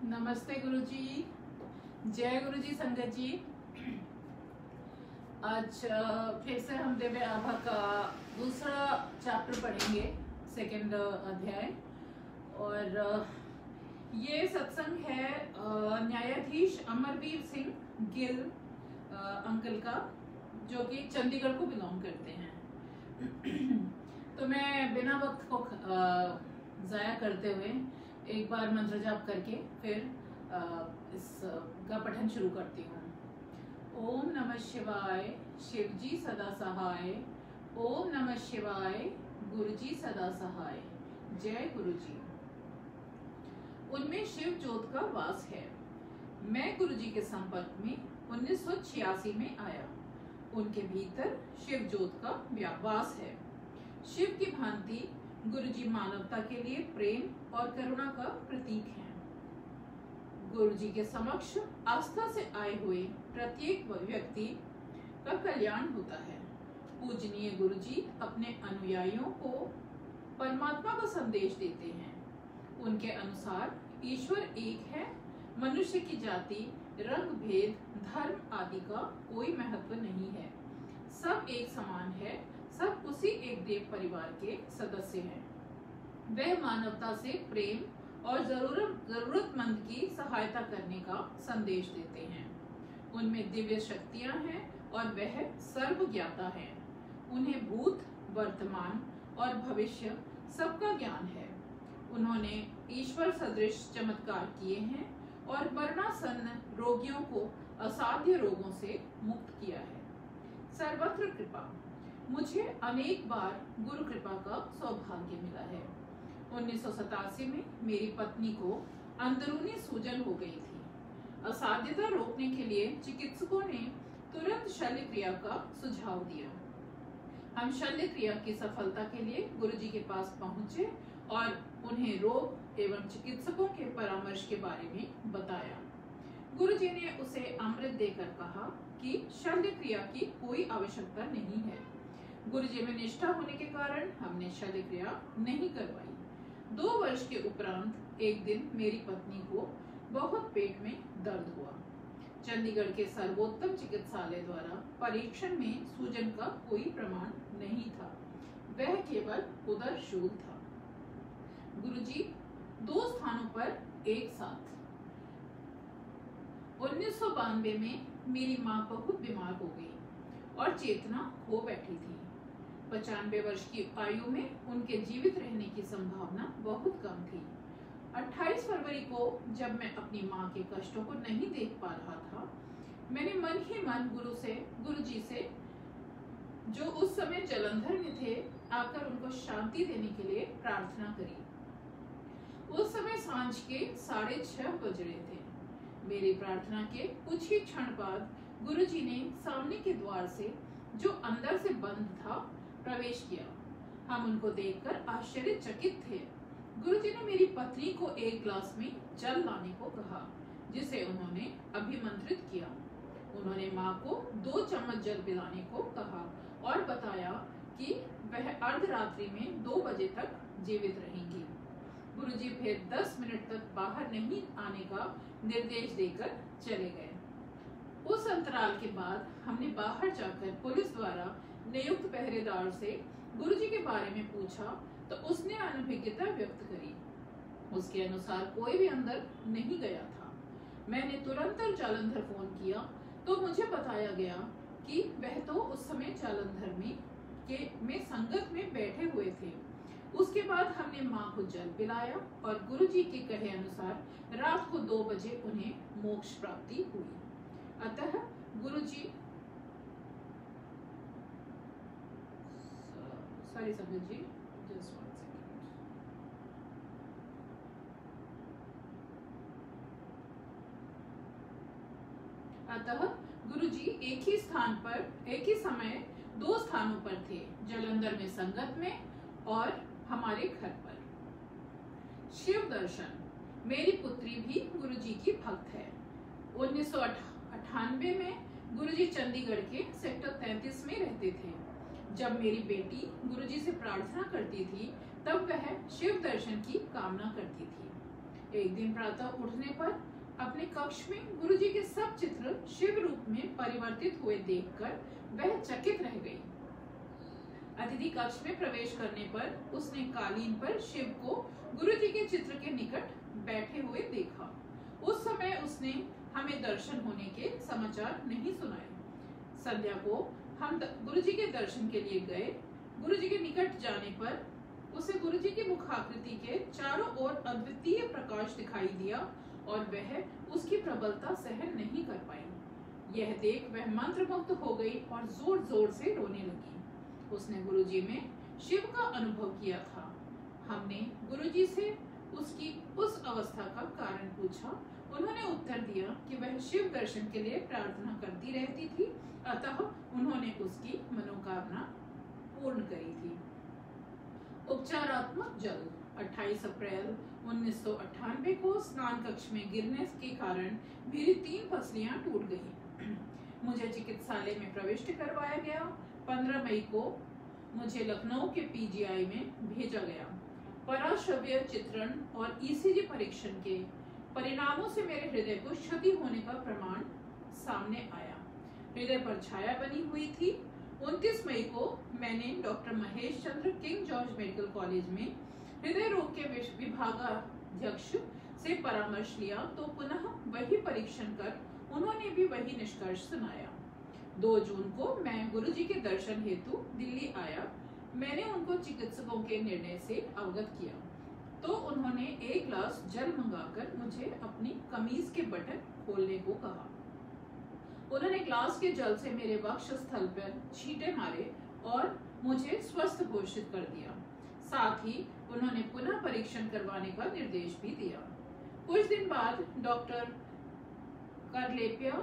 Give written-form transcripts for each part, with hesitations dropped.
नमस्ते गुरुजी, जय गुरुजी संगत जी। आज फिर से हम दिव्य आभा का दूसरा चैप्टर पढ़ेंगे, सेकंड अध्याय। और ये सत्संग है न्यायाधीश अमरवीर सिंह गिल अंकल का, जो कि चंडीगढ़ को बिलोंग करते हैं। तो मैं बिना वक्त को ज़ाया करते हुए एक बार मंत्र जाप करके फिर इसका पठन शुरू करती हूँ। ओम नमः शिवाय, शिव जी सदा सहाय। ओम नमः शिवाय, गुरु जी सदा सहाय। जय गुरु जी। उनमें शिव ज्योत का वास है। मैं गुरु जी के संपर्क में 1986 में आया। उनके भीतर शिव ज्योत का वास है। शिव की भांति गुरु जी मानवता के लिए प्रेम और करुणा का प्रतीक हैं। गुरु जी के समक्ष आस्था से आए हुए प्रत्येक व्यक्ति का कल्याण होता है। पूजनीय गुरु जी अपने अनुयायियों को परमात्मा का संदेश देते हैं। उनके अनुसार ईश्वर एक है। मनुष्य की जाति, रंग भेद, धर्म आदि का कोई महत्व नहीं है। सब एक समान है। सब उसी एक देव परिवार के सदस्य हैं। वह मानवता से प्रेम और जरूरतमंद की सहायता करने का संदेश देते हैं। उनमें दिव्य शक्तियां हैं और वह सर्वज्ञाता है। उन्हें भूत, वर्तमान और भविष्य सबका ज्ञान है। उन्होंने ईश्वर सदृश चमत्कार किए हैं और मरणासन्न रोगियों को असाध्य रोगों से मुक्त किया है। सर्वत्र कृपा। मुझे अनेक बार गुरु कृपा का सौभाग्य मिला है। 1987 में मेरी पत्नी को अंदरूनी सूजन हो गई थी। असाध्यता रोकने के लिए चिकित्सकों ने तुरंत शल्य क्रिया का सुझाव दिया। हम शल्य क्रिया की सफलता के लिए गुरु जी के पास पहुंचे और उन्हें रोग एवं चिकित्सकों के परामर्श के बारे में बताया। गुरु जी ने उसे अमृत देकर कहा कि शल्य क्रिया की कोई आवश्यकता नहीं है। गुरु जी में निष्ठा होने के कारण हमने शल्य क्रिया नहीं करवाई। 2 वर्ष के उपरांत एक दिन मेरी पत्नी को बहुत पेट में दर्द हुआ। चंडीगढ़ के सर्वोत्तम चिकित्सालय द्वारा परीक्षण में सूजन का कोई प्रमाण नहीं था। वह केवल उदर शूल था। गुरुजी 2 स्थानों पर एक साथ। 1992 में मेरी माँ बहुत बीमार हो गई और चेतना खो बैठी थी। 95 वर्ष की आयु में उनके जीवित रहने की संभावना बहुत कम थी। 28 फरवरी को जब मैं अपनी माँ के कष्टों को नहीं देख पा रहा था, मैंने मन ही मन गुरु जी से, जो उस समय जालंधर में थे, आकर उनको शांति देने के लिए प्रार्थना करी। उस समय सांझ के 6:30 बज रहे थे। मेरी प्रार्थना के कुछ ही क्षण बाद गुरु जी ने सामने के द्वार से, जो अंदर से बंद था, प्रवेश किया। हम उनको देखकर आश्चर्यचकित थे। गुरुजी ने मेरी पत्नी को एक गिलास में जल लाने को कहा, जिसे उन्होंने अभिमंत्रित किया। उन्होंने माँ को 2 चम्मच जल पिलाने को कहा और बताया कि वह अर्धरात्रि में 2 बजे तक जीवित रहेंगी। गुरुजी फिर 10 मिनट तक बाहर नहीं आने का निर्देश देकर चले गए। उस अंतराल के बाद हमने बाहर जाकर पुलिस द्वारा नियुक्त पहरेदार से गुरुजी के बारे में पूछा तो उसने अनभिज्ञता व्यक्त करी। उसके अनुसार कोई भी अंदर नहीं गया था। मैंने तुरंत जालंधर फोन किया तो मुझे बताया गया कि वह तो उस समय जालंधर में संगत में बैठे हुए थे। उसके बाद हमने माँ को जल पिलाया और गुरुजी के कहे अनुसार रात को 2 बजे उन्हें मोक्ष प्राप्ति हुई। अतः गुरुजी सॉरी संगत जी, जस्ट 1 सेकंड। अतः गुरुजी एक ही स्थान पर एक ही समय 2 स्थानों पर थे, जालंधर में संगत में और हमारे घर पर। शिव दर्शन। मेरी पुत्री भी गुरुजी की भक्त है। 1998 में गुरुजी चंडीगढ़ के सेक्टर 33 में रहते थे। जब मेरी बेटी गुरुजी से प्रार्थना करती थी, तब वह शिव दर्शन की कामना करती थी। एक दिन प्रातः उठने पर अपने कक्ष में गुरुजी के सब चित्र शिव रूप में परिवर्तित हुए देखकर वह चकित रह गई। अतिथि कक्ष में प्रवेश करने पर उसने कालीन पर शिव को गुरुजी के चित्र के निकट बैठे हुए देखा। उस समय उसने हमें दर्शन होने के समाचार नहीं सुनाए। संध्या को हम गुरुजी के दर्शन के लिए गए। गुरुजी के निकट जाने पर उसे गुरुजी की मुखाकृति के चारों ओर अद्वितीय प्रकाश दिखाई दिया और वह उसकी प्रबलता सहन नहीं कर पाई। यह देख वह मंत्रमुग्ध हो गई और जोर जोर से रोने लगी। उसने गुरुजी में शिव का अनुभव किया था। हमने गुरुजी से उसकी उस अवस्था का कारण पूछा। उन्होंने उत्तर दिया कि वह शिव दर्शन के लिए प्रार्थना करती रहती थी, अतः उन्होंने उसकी मनोकामना पूर्ण करी थी। उपचारात्मक जल 28 अप्रैल 1998 को स्नान कक्ष में गिरने के कारण मेरी 3 पसलियां टूट गईं। मुझे चिकित्सालय में प्रविष्ट करवाया गया। 15 मई को मुझे लखनऊ के पीजीआई में भेजा गया। पराश्रव्य चित्रण और ईसीजी परीक्षण के परिणामों से मेरे हृदय को क्षति होने का प्रमाण सामने आया। हृदय पर छाया बनी हुई थी। 29 मई को मैंने doctor Mahesh Chandra king George medical college में हृदय रोग के विभागाध्यक्ष से परामर्श लिया तो पुनः वही परीक्षण कर उन्होंने भी वही निष्कर्ष सुनाया। 2 जून को मैं गुरुजी के दर्शन हेतु दिल्ली आया। मैंने उनको चिकित्सकों के निर्णय से अवगत किया तो उन्होंने 1 गिलास जल मंगाकर मुझे अपनी कमीज के बटन खोलने को कहा। उन्होंने ग्लास के जल से मेरे वक्ष स्थल पर छींटे मारे और मुझे स्वस्थ घोषित कर दिया। साथ ही उन्होंने पुनः परीक्षण करवाने का निर्देश भी दिया। कुछ दिन बाद डॉक्टर करलेपिया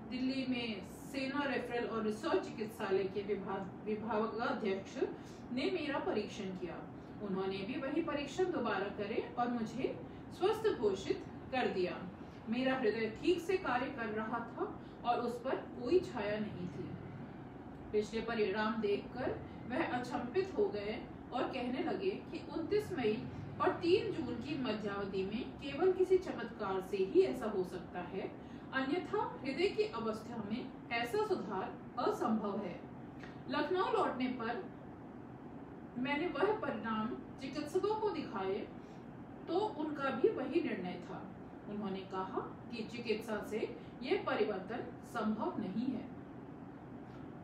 दिल्ली में सेना रेफरल और रिसर्च चिकित्सालय के विभागाध्यक्ष ने मेरा परीक्षण किया। उन्होंने भी वही परीक्षण दोबारा करे और मुझे स्वस्थ घोषित कर दिया। मेरा हृदय ठीक से कार्य कर रहा था और उस पर कोई छाया नहीं थी। पिछले परिणाम देखकर वह अचंभित हो गए और कहने लगे कि 29 मई और 3 जून की मध्यावधि में केवल किसी चमत्कार से ही ऐसा हो सकता है, अन्यथा हृदय की अवस्था में ऐसा सुधार असंभव है। लखनऊ लौटने पर मैंने वह परिणाम चिकित्सकों को दिखाए तो उनका भी वही निर्णय था। उन्होंने कहा कि चिकित्सा से यह परिवर्तन संभव नहीं है।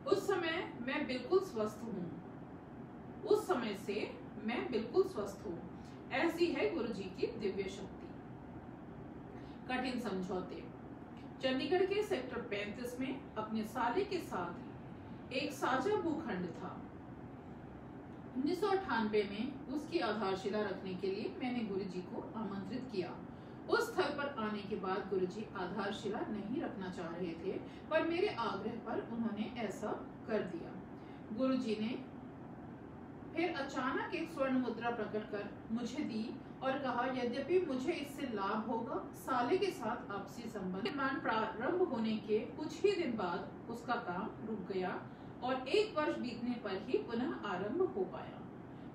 उस समय मैं बिल्कुल स्वस्थ हूँ। उस समय से मैं बिल्कुल स्वस्थ हूँ। ऐसी है गुरुजी की दिव्य शक्ति। कठिन समझौते। चंडीगढ़ के सेक्टर 35 में अपने साले के साथ एक साझा भूखंड था। 1998 में उसकी आधारशिला रखने के लिए मैंने गुरुजी को आमंत्रित किया। उस स्थल पर आने के बाद गुरुजी आधारशिला नहीं रखना चाह रहे थे, पर मेरे आग्रह पर उन्होंने ऐसा कर दिया। गुरुजी ने फिर अचानक एक स्वर्ण मुद्रा प्रकट कर मुझे दी और कहा, यद्यपि मुझे इससे लाभ होगा, साले के साथ आपसी संबंध निर्माण प्रारंभ होने के कुछ ही दिन बाद उसका काम रुक गया और 1 वर्ष बीतने पर ही पुनः आरंभ हो पाया।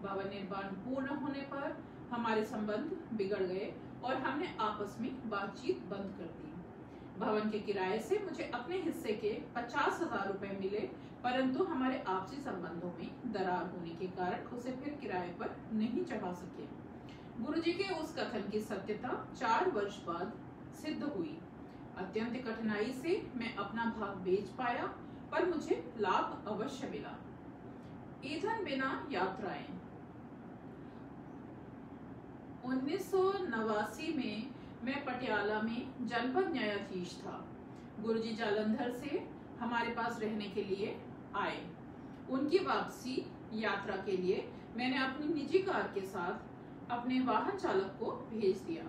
भवन निर्माण पूर्ण होने पर हमारे संबंध बिगड़ गए और हमने आपस में बातचीत बंद कर दी। भवन के किराए से मुझे अपने हिस्से के 50,000 रुपए मिले, परंतु हमारे आपसी संबंधों में दरार होने के कारण उसे फिर किराए पर नहीं चढ़ा सके। गुरुजी के उस कथन की सत्यता 4 वर्ष बाद सिद्ध हुई। अत्यंत कठिनाई से मैं अपना भाग बेच पाया, पर मुझे लाभ अवश्य मिला। ईंधन बिना यात्राएं। 1989 में मैं पटियाला में जनपद न्यायाधीश था। गुरुजी जालंधर से हमारे पास रहने के लिए आए। उनकी वापसी यात्रा के लिए मैंने अपनी निजी कार के साथ अपने वाहन चालक को भेज दिया।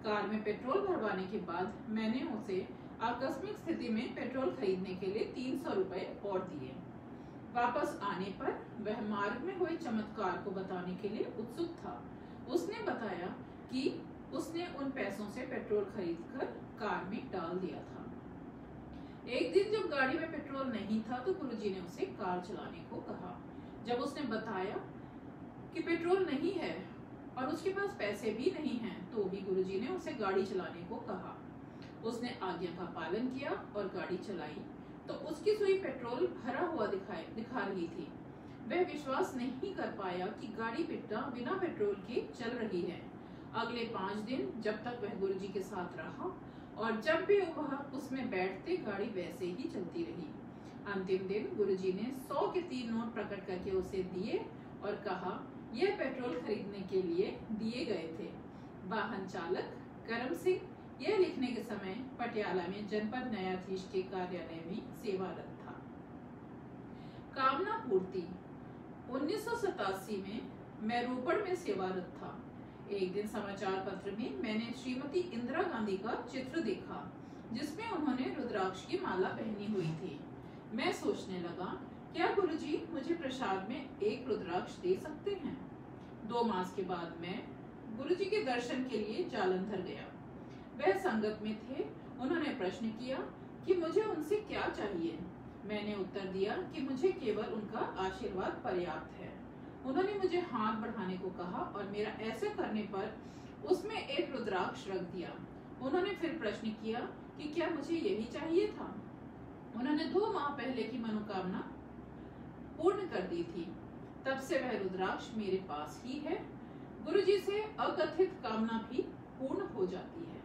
कार में पेट्रोल भरवाने के बाद मैंने उसे आकस्मिक स्थिति में पेट्रोल खरीदने के लिए 300 रुपए और दिए। वापस आने पर वह मार्ग में हुए चमत्कार को बताने के लिए उत्सुक था। उसने बताया कि उसने उन पैसों से पेट्रोल खरीदकर कार में डाल दिया था। एक दिन जब गाड़ी में पेट्रोल नहीं था तो गुरुजी ने उसे कार चलाने को कहा। जब उसने बताया कि पेट्रोल नहीं है और उसके पास पैसे भी नहीं हैं, तो भी गुरुजी ने उसे गाड़ी चलाने को कहा। उसने आज्ञा का पालन किया और गाड़ी चलाई तो उसकी सुई पेट्रोल भरा हुआ दिखा रही थी। वह विश्वास नहीं कर पाया कि गाड़ी बिना पेट्रोल के चल रही है। अगले 5 दिन जब तक वह गुरुजी के साथ रहा और जब भी वह उसमें बैठते, गाड़ी वैसे ही चलती रही। अंतिम दिन गुरुजी ने 100 के 3 नोट प्रकट करके उसे दिए और कहा, यह पेट्रोल खरीदने के लिए दिए गए थे। वाहन चालक करम सिंह यह लिखने के समय पटियाला में जनपद न्यायाधीश के कार्यालय में सेवारत था। कामना पूर्ति। 1987 में मैं रोपड़ में सेवारत था। एक दिन समाचार पत्र में मैंने श्रीमती इंदिरा गांधी का चित्र देखा जिसमें उन्होंने रुद्राक्ष की माला पहनी हुई थी। मैं सोचने लगा, क्या गुरुजी मुझे प्रसाद में एक रुद्राक्ष दे सकते हैं? 2 मास के बाद मैं गुरुजी के दर्शन के लिए जालंधर गया। वह संगत में थे। उन्होंने प्रश्न किया कि मुझे उनसे क्या चाहिए। मैंने उत्तर दिया कि मुझे केवल उनका आशीर्वाद पर्याप्त है। उन्होंने मुझे हाथ बढ़ाने को कहा और मेरा ऐसा करने पर उसमें एक रुद्राक्ष रख दिया। उन्होंने फिर प्रश्न किया कि क्या मुझे यही चाहिए था। उन्होंने 2 माह पहले की मनोकामना पूर्ण कर दी थी। तब से वह रुद्राक्ष मेरे पास ही है। गुरुजी से अकथित कामना भी पूर्ण हो जाती है।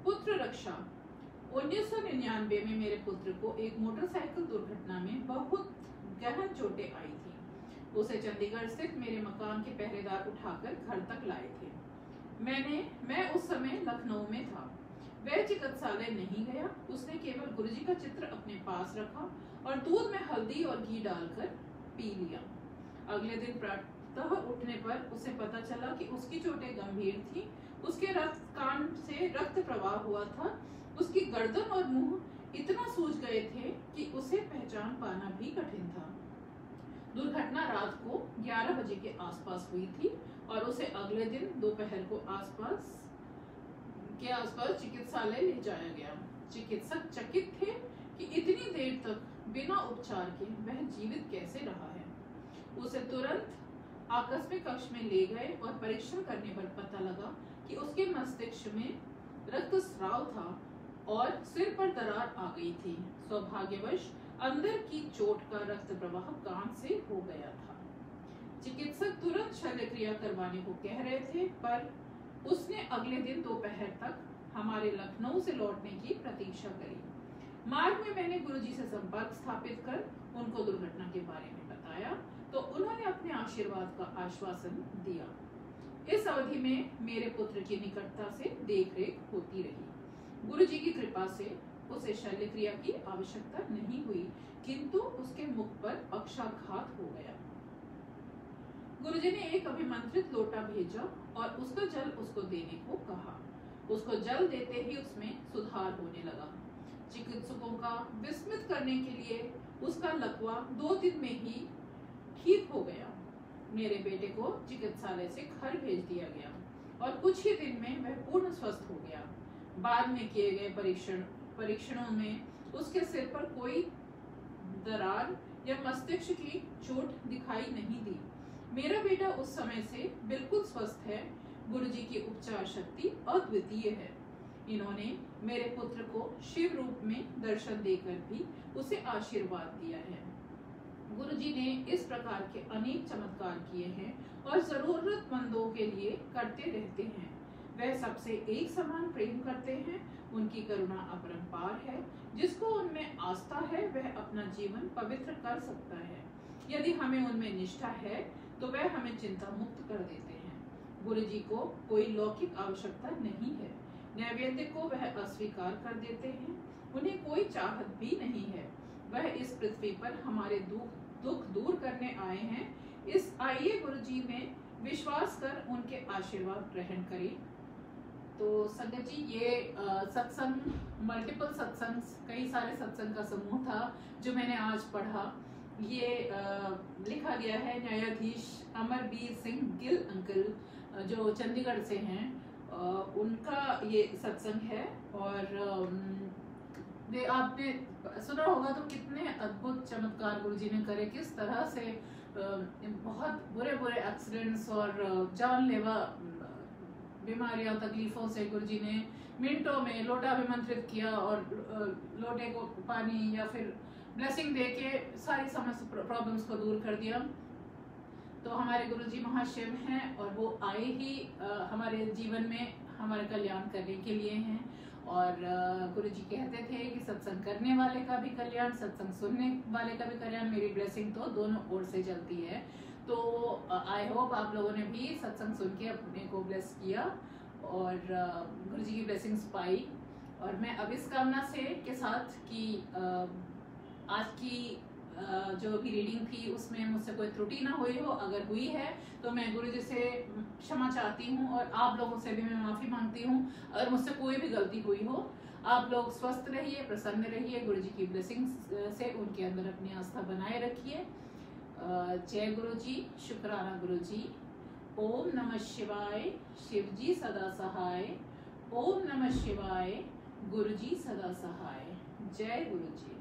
पुत्र रक्षा। 1999 में मेरे पुत्र को एक मोटरसाइकिल दुर्घटना में बहुत गहन चोटें आई थी। उसे चंडीगढ़ स्थित मेरे मकान के पहरेदार उठाकर घर तक लाए थे। मैं उस समय लखनऊ में था। वह चिकित्सालय नहीं गया। उसने केवल गुरुजी का चित्र अपने पास रखा और दूध में हल्दी और घी डालकर पी लिया। अगले दिन प्रातः उठने पर उसे पता चला कि उसकी चोटें गंभीर थी। उसके कान से रक्त प्रवाह हुआ था। उसकी गर्दन और मुंह इतना सूज गए थे कि उसे पहचान पाना भी कठिन था। दुर्घटना रात को 11 बजे के आसपास हुई थी और उसे अगले दिन दोपहर को आसपास चिकित्सालय ले जाया गया। चिकित्सक चकित थे कि इतनी देर तक बिना उपचार के वह जीवित कैसे रहा है। उसे तुरंत आकस्मिक कक्ष में ले गए और परीक्षण करने पर पता लगा कि उसके मस्तिष्क में रक्तस्राव था और सिर पर दरार आ गई थी। सौभाग्यवश अंदर की चोट का रक्त प्रवाह कान से हो गया था। चिकित्सक तुरंत शल्य क्रिया करवाने को कह रहे थे, पर उसने अगले दिन दोपहर तक हमारे लखनऊ से लौटने की प्रतीक्षा करी। मार्ग में मैंने गुरुजी से संपर्क स्थापित कर उनको दुर्घटना के बारे में बताया तो उन्होंने अपने आशीर्वाद का आश्वासन दिया। इस अवधि में मेरे पुत्र की निकटता से देखरेख होती रही। गुरुजी की कृपा से उसे शल्य क्रिया की आवश्यकता नहीं हुई, किंतु उसके मुख पर पक्षाघात हो गया। गुरुजी ने एक अभिमंत्रित लोटा भेजा और उसका जल उसको देने को कहा। उसको जल देते ही उसमें सुधार होने लगा। चिकित्सकों का विस्मित करने के लिए उसका लकवा 2 दिन में ही ठीक हो गया। मेरे बेटे को चिकित्सालय से घर भेज दिया गया और कुछ ही दिन में वह पूर्ण स्वस्थ हो गया। बाद में किए गए परीक्षणों में उसके सिर पर कोई दरार या मस्तिष्क की चोट दिखाई नहीं दी। मेरा बेटा उस समय से बिल्कुल स्वस्थ है। गुरुजी की उपचार शक्ति अद्वितीय है। इन्होंने मेरे पुत्र को शिव रूप में दर्शन देकर भी उसे आशीर्वाद दिया है। गुरुजी ने इस प्रकार के अनेक चमत्कार किए हैं और जरूरतमंदों के लिए करते रहते हैं। वह सबसे एक समान प्रेम करते हैं। उनकी करुणा अपरंपार है। जिसको उनमें आस्था है वह अपना जीवन पवित्र कर सकता है। यदि हमें उनमें निष्ठा है तो वह हमें चिंता मुक्त कर देते हैं। गुरुजी को कोई लौकिक आवश्यकता नहीं है। नैवेद्य को वह अस्वीकार कर देते हैं। उन्हें कोई चाहत भी नहीं है। वह इस पृथ्वी पर हमारे दुख दूर करने आए हैं। आइए गुरुजी में विश्वास कर उनके आशीर्वाद ग्रहण करें। तो संगत जी, ये सत्संग मल्टीपल सत्संग, कई सारे सत्संग का समूह था जो मैंने आज पढ़ा। ये लिखा गया है न्यायाधीश अमरबीर सिंह गिल अंकल जो चंडीगढ़ से हैं, उनका ये सत्संग है। और आपने सुना होगा तो कितने अद्भुत चमत्कार गुरुजी ने करे, किस तरह से बहुत बुरे बुरे एक्सीडेंट्स और जानलेवा बीमारियों तकलीफों से गुरुजी ने मिनटों में लोटा अभिमंत्रित किया और लोटे को पानी या फिर ब्लेसिंग दे के सारी समस्या प्रॉब्लम्स को दूर कर दिया। तो हमारे गुरुजी महाशिव हैं और वो आए ही हमारे जीवन में हमारे कल्याण करने के लिए हैं। और गुरुजी कहते थे कि सत्संग करने वाले का भी कल्याण, सत्संग सुनने वाले का भी कल्याण, मेरी ब्लेसिंग तो दोनों ओर से चलती है। तो आई होप आप लोगों ने भी सत्संग सुन के अपने को ब्लेस किया और गुरुजी की ब्लेसिंग्स पाई। और मैं अब इस कामना से के साथ कि आज की जो भी रीडिंग थी उसमें मुझसे कोई त्रुटि ना हुई हो, अगर हुई है तो मैं गुरुजी से क्षमा चाहती हूँ और आप लोगों से भी मैं माफ़ी मांगती हूँ अगर मुझसे कोई भी गलती हुई हो। आप लोग स्वस्थ रहिए, प्रसन्न रहिए, गुरुजी की ब्लेसिंग्स से उनके अंदर अपनी आस्था बनाए रखिए। जय गुरुजी, शुक्राना गुरुजी। ओम नमः शिवाय, शिवजी सदा सहाय। ओम नमः शिवाय, गुरुजी सदा सहाय। जय गुरुजी।